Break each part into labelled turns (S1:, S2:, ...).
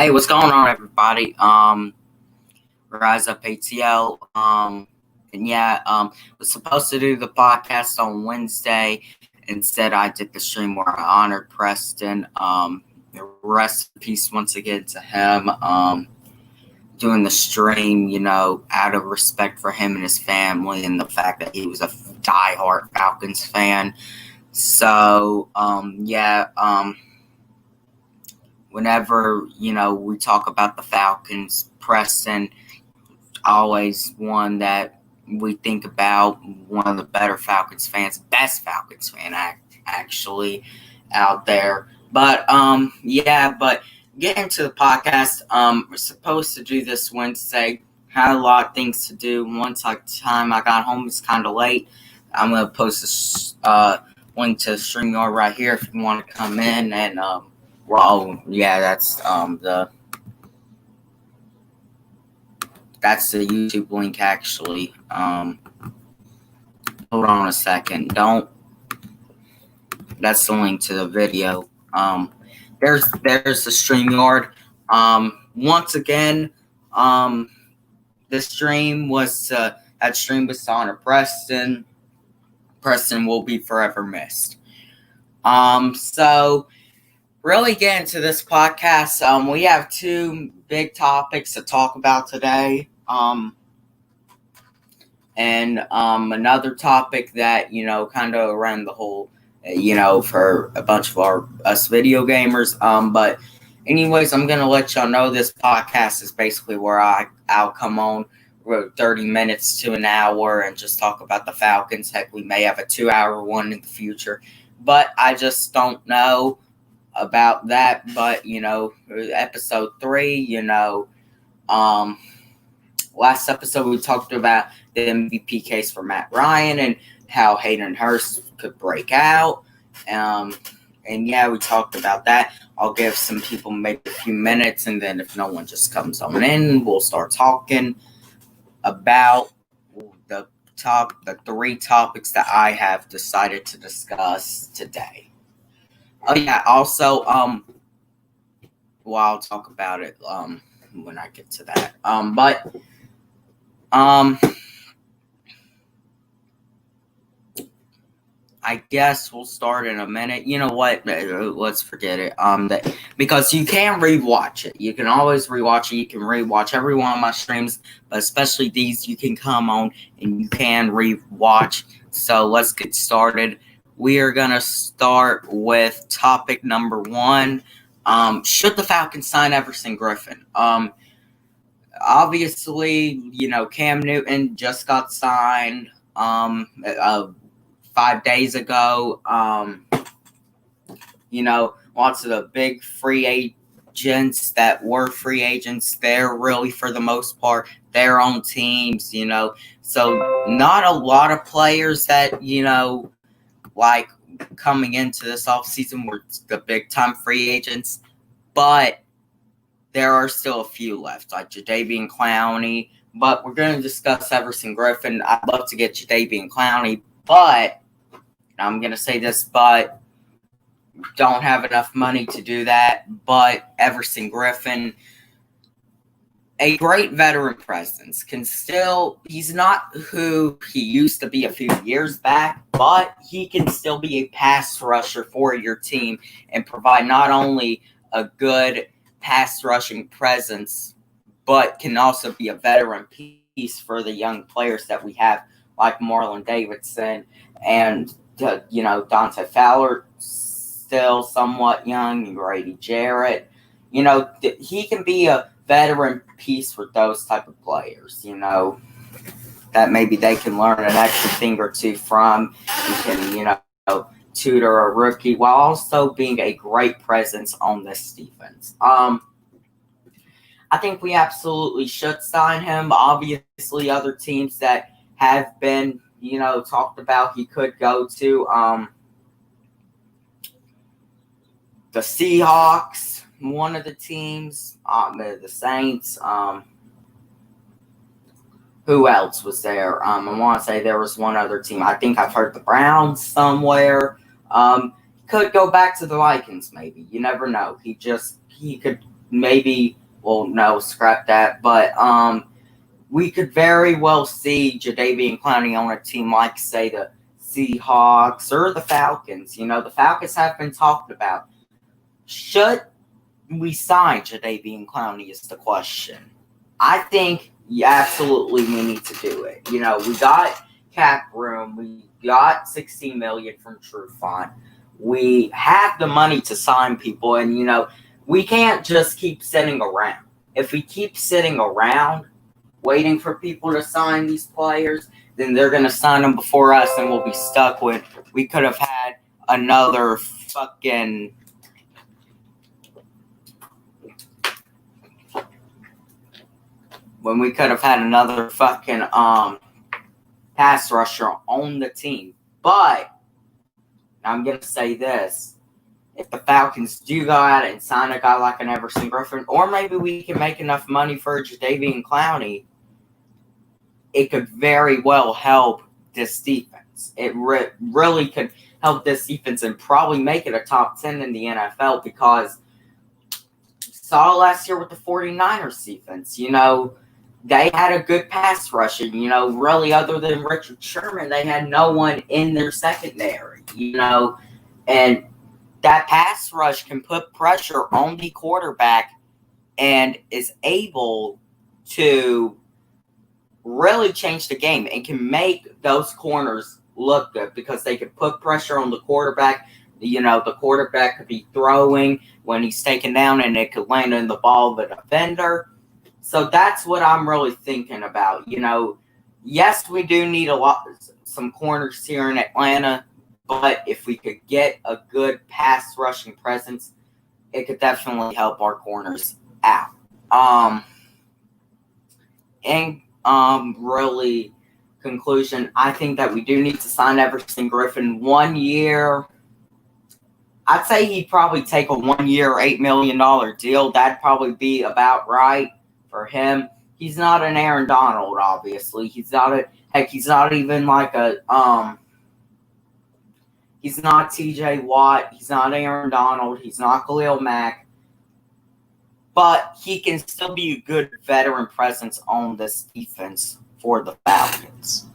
S1: Hey, what's going on, everybody? Rise Up ATL. Was supposed to do the podcast on Wednesday. Instead, I did the stream where I honored Preston. Rest in peace once again to him. Doing the stream, out of respect for him and his family, and the fact that he was a diehard Falcons fan. So, whenever, we talk about the Falcons, Preston, always one that we think about, one of the better Falcons fans, best Falcons fan actually out there. But getting to the podcast, we're supposed to do this Wednesday. Had a lot of things to do. Once time I got home, it's kind of late. I'm going to post this link to the StreamYard right here if you want to come in and that's the YouTube link actually. Hold on a second. That's the link to the video. There's the StreamYard. Once again, the stream was to honor Preston. Preston will be forever missed. So really getting to this podcast, we have two big topics to talk about today. And another topic that, kind of around the whole, for a bunch of us video gamers. But anyways, I'm going to let y'all know this podcast is basically where I'll come on 30 minutes to an hour and just talk about the Falcons. Heck, we may have a 2-hour one in the future, but I just don't know about that. But, episode 3, last episode we talked about the MVP case for Matt Ryan and how Hayden Hurst could break out. We talked about that. I'll give some people maybe a few minutes, and then if no one just comes on in, we'll start talking about the 3 topics that I have decided to discuss today. Oh yeah, also, I'll talk about it when I get to that. I guess we'll start in a minute. You know what? Let's forget it. Because you can rewatch it. You can always rewatch it. You can rewatch every one of my streams, but especially these, you can come on and you can rewatch. So let's get started. We are gonna start with topic number 1. Should the Falcons sign Everson Griffin? Obviously, Cam Newton just got signed 5 days ago. Lots of the big free agents that were free agents, they're really, for the most part, their own teams, So not a lot of players that, like coming into this offseason were the big-time free agents. But there are still a few left, like Jadeveon Clowney. But we're going to discuss Everson Griffin. I'd love to get Jadeveon Clowney, but I'm going to say this, but don't have enough money to do that. But Everson Griffin, a great veteran presence, he's not who he used to be a few years back, but he can still be a pass rusher for your team and provide not only a good pass rushing presence, but can also be a veteran piece for the young players that we have, like Marlon Davidson and Dante Fowler, still somewhat young, Grady Jarrett. He can be a veteran piece for those type of players, that maybe they can learn an extra thing or two from. He can, tutor a rookie while also being a great presence on this defense. I think we absolutely should sign him. Obviously, other teams that have been, talked about he could go to. The Seahawks, one of the teams, the Saints. Who else was there? I want to say there was one other team. I think I've heard the Browns somewhere. Could go back to the Vikings, maybe. You never know. He could maybe, well, no, scrap that. But we could very well see Jadeveon Clowney on a team like, say, the Seahawks or the Falcons. The Falcons have been talked about. Should we sign Jadeveon Clowney is the question. I think absolutely we need to do it. We got cap room. We got $16 million from Trufant. We have the money to sign people, and we can't just keep sitting around. If we keep sitting around waiting for people to sign these players, then they're going to sign them before us, and we'll be stuck with, we could have had another fucking pass rusher on the team. But I'm going to say this. If the Falcons do go out and sign a guy like an Everson Griffin, or maybe we can make enough money for Jadeveon Clowney, it could very well help this defense. It really could help this defense and probably make it a top 10 in the NFL, because you saw last year with the 49ers defense, they had a good pass rush, and, really other than Richard Sherman, they had no one in their secondary, and that pass rush can put pressure on the quarterback and is able to really change the game and can make those corners look good, because they can put pressure on the quarterback. The quarterback could be throwing when he's taken down, and it could land in the ball of the defender. So that's what I'm really thinking about. Yes, we do need some corners here in Atlanta, but if we could get a good pass rushing presence, it could definitely help our corners out. Really, conclusion, I think that we do need to sign Everson Griffin 1 year. I'd say he'd probably take a 1 year, $8 million deal. That'd probably be about right for him. He's not an Aaron Donald, obviously. He's not even like he's not TJ Watt. He's not Aaron Donald. He's not Khalil Mack. But he can still be a good veteran presence on this defense for the Falcons.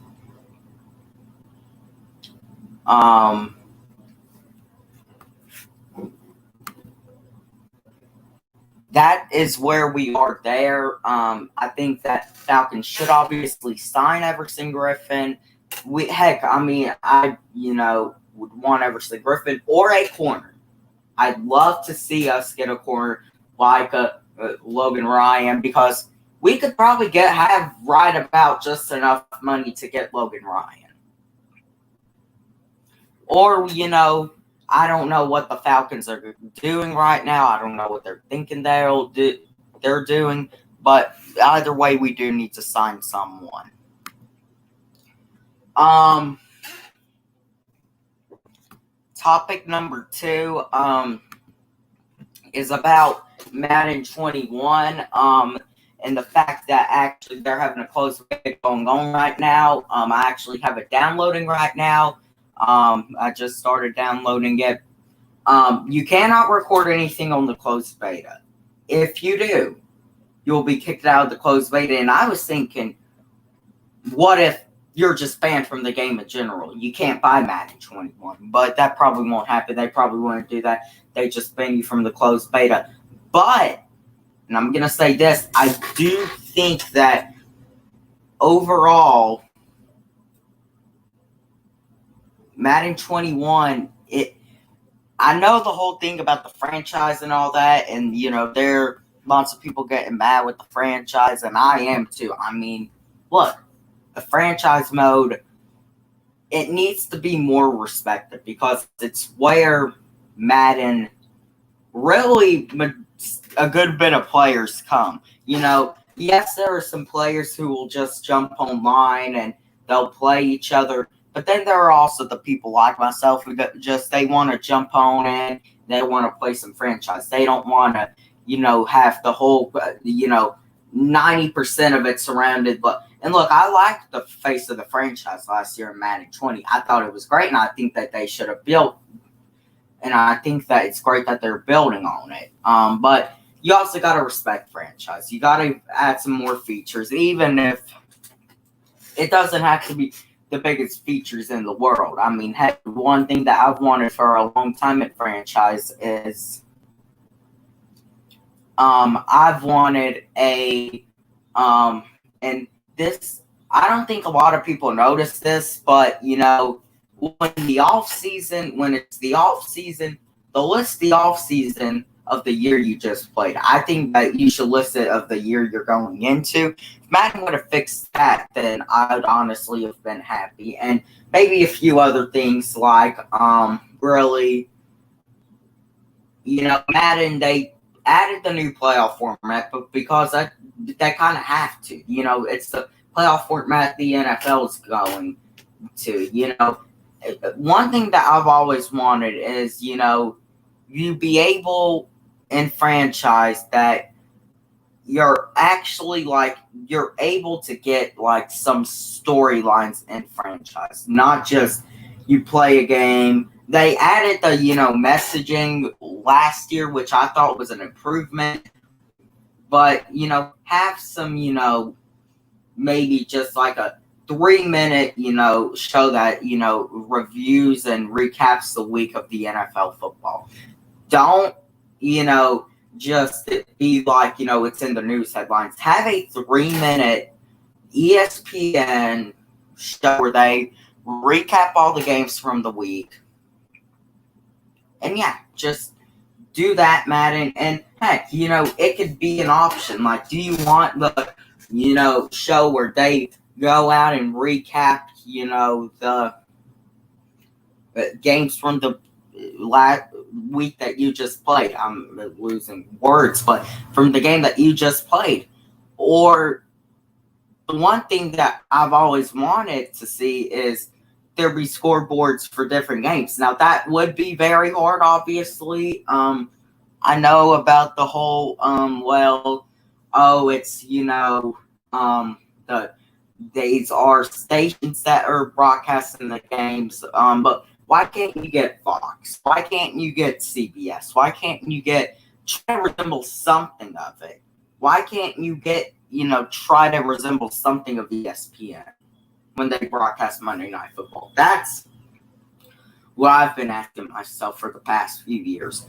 S1: That is where we are there. I think that Falcons should obviously sign Everson Griffin. I would want Everson Griffin or a corner. I'd love to see us get a corner like a Logan Ryan, because we could probably have right about just enough money to get Logan Ryan. Or, I don't know what the Falcons are doing right now. I don't know what they're thinking they're doing. But either way, we do need to sign someone. Topic number 2 is about Madden 21 and the fact that actually they're having a closed beta going on right now. I actually have it downloading right now. I just started downloading it. You cannot record anything on the closed beta. If you do, you'll be kicked out of the closed beta. And I was thinking, what if you're just banned from the game in general? You can't buy Madden 21, but that probably won't happen. They probably won't do that. They just ban you from the closed beta. But, and I'm going to say this, I do think that overall, Madden 21, I know the whole thing about the franchise and all that, and, there are lots of people getting mad with the franchise, and I am too. I mean, look, the franchise mode, it needs to be more respected, because it's where Madden really, a good bit of players come. Yes, there are some players who will just jump online and they'll play each other. But then there are also the people like myself who they want to jump on in. They want to play some franchise. They don't want to, have the whole, 90% of it surrounded. And look, I liked the face of the franchise last year in Madden 20. I thought it was great, and I think that they should have built. And I think that it's great that they're building on it. But you also got to respect franchise. You got to add some more features, even if it doesn't have to be the biggest features in the world. I mean, heck, one thing that I've wanted for a long time in franchise is I've wanted and this, I don't think a lot of people notice this, but when it's the off season, they'll list the off season of the year you just played. I think that you should list it of the year you're going into. If Madden would have fixed that, then I'd honestly have been happy. And maybe a few other things like really, Madden, they added the new playoff format, but because they kind of have to. It's the playoff format the NFL is going to. One thing that I've always wanted is, you be able in franchise that you're actually you're able to get some storylines in franchise, not just you play a game. They added the messaging last year, which I thought was an improvement, but have some maybe just a 3-minute show that reviews and recaps the week of the NFL football. Don't just be it's in the news headlines. Have a 3-minute ESPN show where they recap all the games from the week. And just do that, Madden. And heck, it could be an option. Do you want the show where they go out and recap the games from the last week that you just played? I'm losing words, but from the game that you just played. Or the one thing that I've always wanted to see is there be scoreboards for different games. Now that would be very hard, obviously. I know about the whole it's these are stations that are broadcasting the games, but why can't you get Fox? Why can't you get CBS? Why can't you try to resemble something of it? Why can't you try to resemble something of ESPN when they broadcast Monday Night Football? That's what I've been asking myself for the past few years.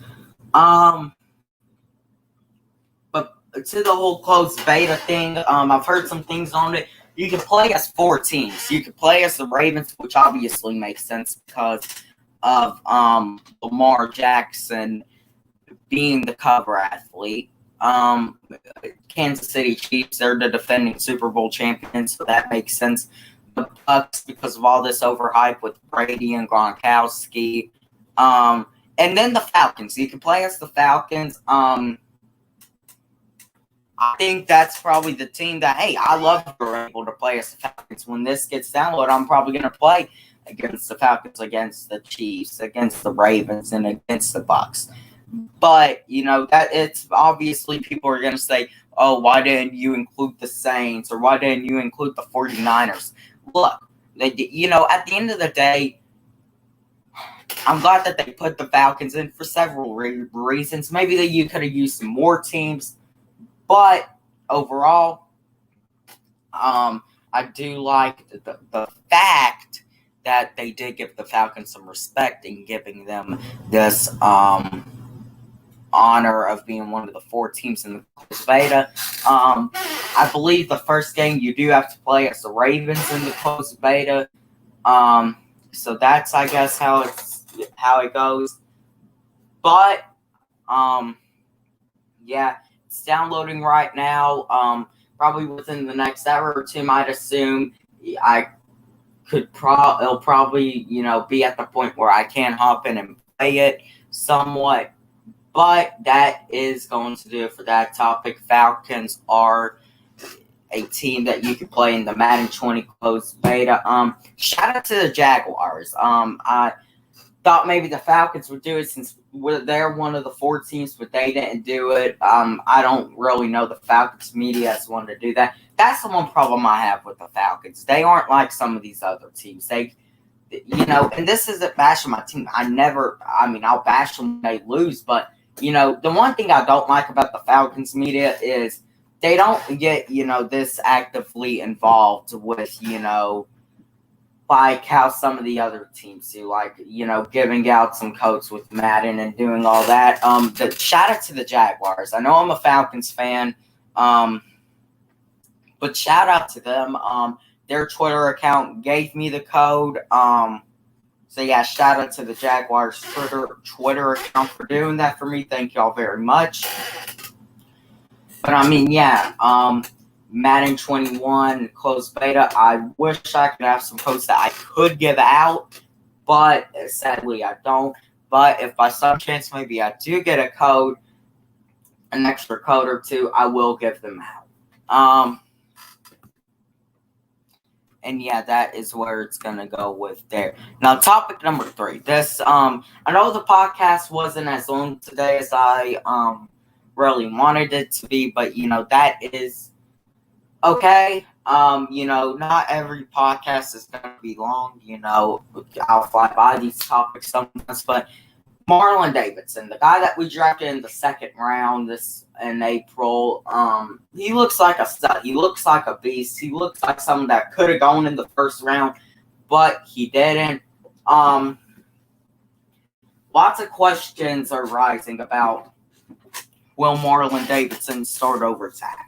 S1: But to the whole closed beta thing, I've heard some things on it. You can play as 4 teams. You can play as the Ravens, which obviously makes sense because of Lamar Jackson being the cover athlete. Kansas City Chiefs, they're the defending Super Bowl champions, so that makes sense. The Bucks, because of all this overhype with Brady and Gronkowski. And then the Falcons. You can play as the Falcons. I think that's probably the team that, hey, I love we're able to play as the Falcons. When this gets downloaded, I'm probably going to play against the Falcons, against the Chiefs, against the Ravens, and against the Bucks. But, that it's obviously people are going to say, oh, why didn't you include the Saints, or why didn't you include the 49ers? Look, at the end of the day, I'm glad that they put the Falcons in for several reasons. Maybe that you could have used some more teams. But overall, I do like the fact that they did give the Falcons some respect in giving them this honor of being one of the 4 teams in the closed beta. I believe the first game you do have to play as the Ravens in the closed beta. So that's, I guess, how it goes. But it's downloading right now. Probably within the next hour or two, might assume. I could it'll probably be at the point where I can hop in and play it somewhat. But that is going to do it for that topic. Falcons are a team that you can play in the Madden 20 closed beta. Shout out to the Jaguars. I thought maybe the Falcons would do it since they're one of the 4 teams, but they didn't do it. I don't really know the Falcons media has wanted to do that. That's the one problem I have with the Falcons. They aren't like some of these other teams. They, and this isn't bashing my team. I'll bash them when they lose, but the one thing I don't like about the Falcons media is they don't get, this actively involved with, like how some of the other teams do, like, giving out some codes with Madden and doing all that. Shout out to the Jaguars. I know I'm a Falcons fan, but shout out to them. Their Twitter account gave me the code. So yeah, shout out to the Jaguars Twitter account for doing that for me. Thank y'all very much. But I mean, yeah, Madden 21 closed beta. I wish I could have some codes that I could give out, but sadly I don't. But if by some chance maybe I do get a code, an extra code or two, I will give them out. And yeah, that is where it's gonna go with there. Now, topic number 3. This, I know the podcast wasn't as long today as I really wanted it to be, but that is okay. Not every podcast is gonna be long. I'll fly by these topics sometimes, but Marlon Davidson, the guy that we drafted in the 2nd round in April, he looks like a stud. He looks like a beast. He looks like someone that could have gone in the 1st round, but he didn't. Lots of questions are rising about will Marlon Davidson start over Takk.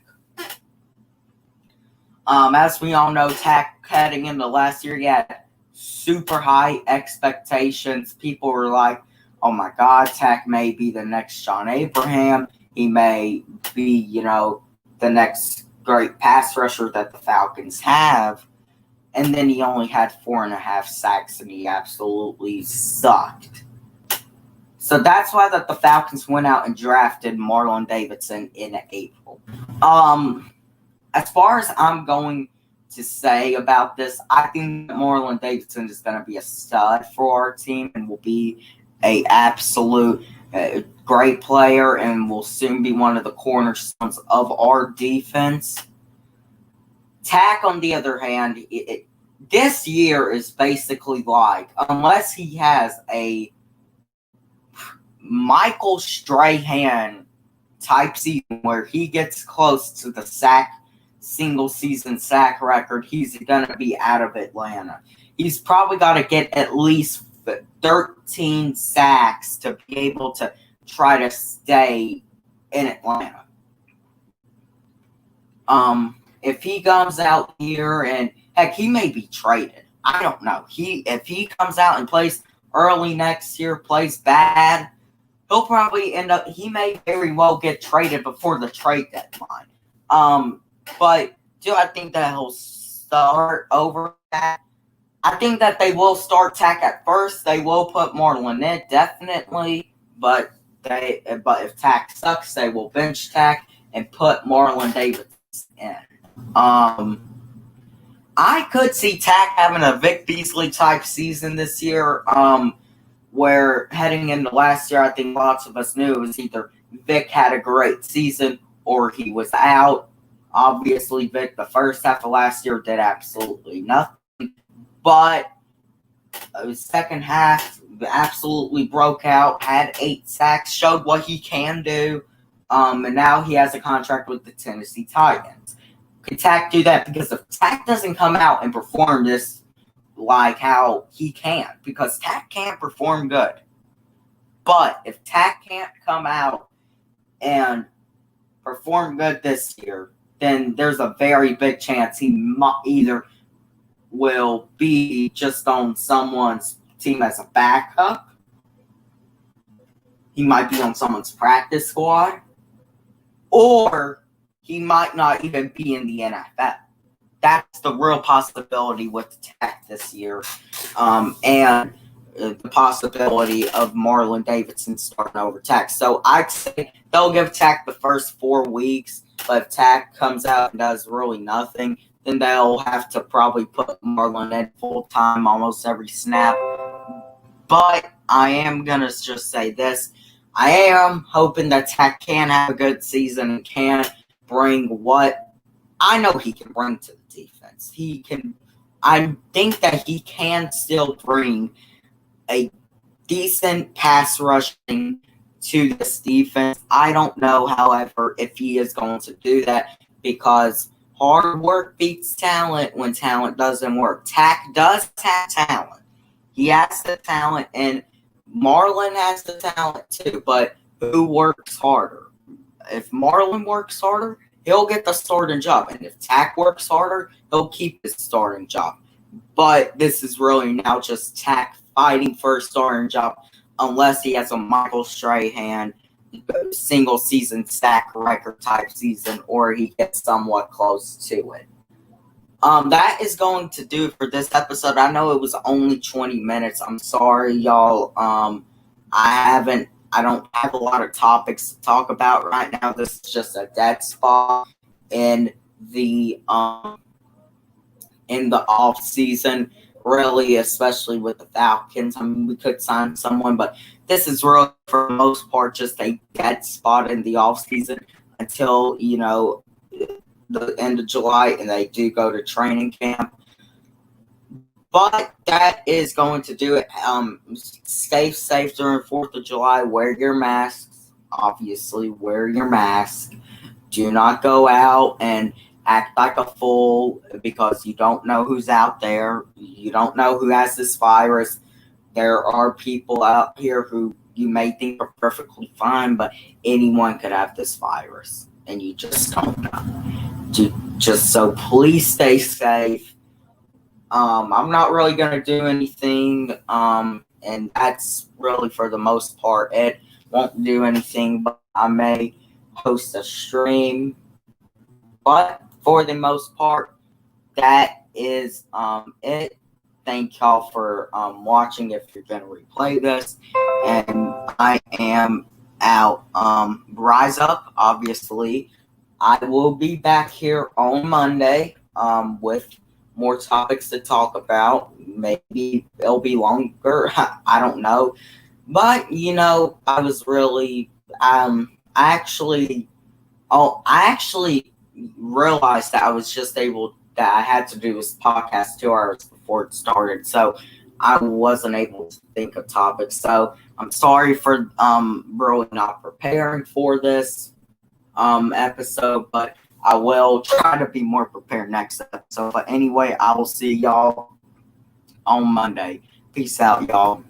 S1: As we all know, Takk heading into last year, he had super high expectations. People were like, oh my God, Takk may be the next John Abraham. He may be, the next great pass rusher that the Falcons have. And then he only had 4.5 sacks, and he absolutely sucked. So that's why that the Falcons went out and drafted Marlon Davidson in April. As far as I'm going to say about this, I think that Marlon Davidson is going to be a stud for our team and will be a absolute great player and will soon be one of the cornerstones of our defense. Takk, on the other hand, this year is basically like, unless he has a Michael Strahan type season where he gets close to the single season sack record, he's going to be out of Atlanta. He's probably got to get at least 13 sacks to be able to try to stay in Atlanta. If he comes out here and heck, he may be traded. I don't know. If he comes out and plays early next year, plays bad, he'll probably he may very well get traded before the trade deadline. But do I think that he'll start over that? I think that they will start Takk at first. They will put Marlon in, definitely. But if Takk sucks, they will bench Takk and put Marlon Davis in. I could see Takk having a Vic Beasley type season this year. Where heading into last year, I think lots of us knew it was either Vic had a great season or he was out. Obviously, Vic, the first half of last year, did absolutely nothing. But the second half, absolutely broke out, had 8 sacks, showed what he can do, and now he has a contract with the Tennessee Titans. Could Takk do that? Because if Takk doesn't come out and perform this like how he can, because Takk can't perform good. But if Takk can't come out and perform good this year, then there's a very big chance he either will be just on someone's team as a backup. He might be on someone's practice squad. Or he might not even be in the NFL. That's the real possibility with Takk this year. And the possibility of Marlon Davidson starting over Takk. So I'd say they'll give Takk the first 4 weeks. But if Takk comes out and does really nothing, then they'll have to probably put Marlon in full-time almost every snap. But I am going to just say this. I am hoping that Takk can have a good season and can bring what I know he can bring to the defense. I think that he can still bring a decent pass rushing to this defense. I don't know, however, if he is going to do that because hard work beats talent when talent doesn't work. Takk does have talent. He has the talent, and Marlon has the talent too, but who works harder? If Marlon works harder, he'll get the starting job. And if Takk works harder, he'll keep his starting job. But this is really now just Takk fighting for a starting job unless he has a Michael Strahan single season sack record type season or he gets somewhat close to it. That is going to do it for this episode. I know it was only 20 minutes. I'm sorry, y'all. I don't have a lot of topics to talk about right now. This is just a dead spot in the off season, really, especially with the Falcons. I mean, we could sign someone, but this is really, for the most part, just a dead spot in the off season until, the end of July, and they do go to training camp. But that is going to do it. Stay safe during 4th of July. Wear your masks. Obviously, wear your mask. Do not go out and act like a fool because you don't know who's out there. You don't know who has this virus. There are people out here who you may think are perfectly fine, but anyone could have this virus, and you just don't know. Just so please stay safe. I'm not really going to do anything, and that's really for the most part it. Won't do anything, but I may host a stream. But for the most part, that is it. Thank y'all for watching if you're going to replay this. And I am out. Rise up, obviously. I will be back here on Monday with more topics to talk about. Maybe it'll be longer. I don't know. But, I was really, I actually realized that I was just that I had to do this podcast 2 hours before it started. So I wasn't able to think of topics. So I'm sorry for really not preparing for this episode, but I will try to be more prepared next episode. But anyway, I will see y'all on Monday. Peace out, y'all.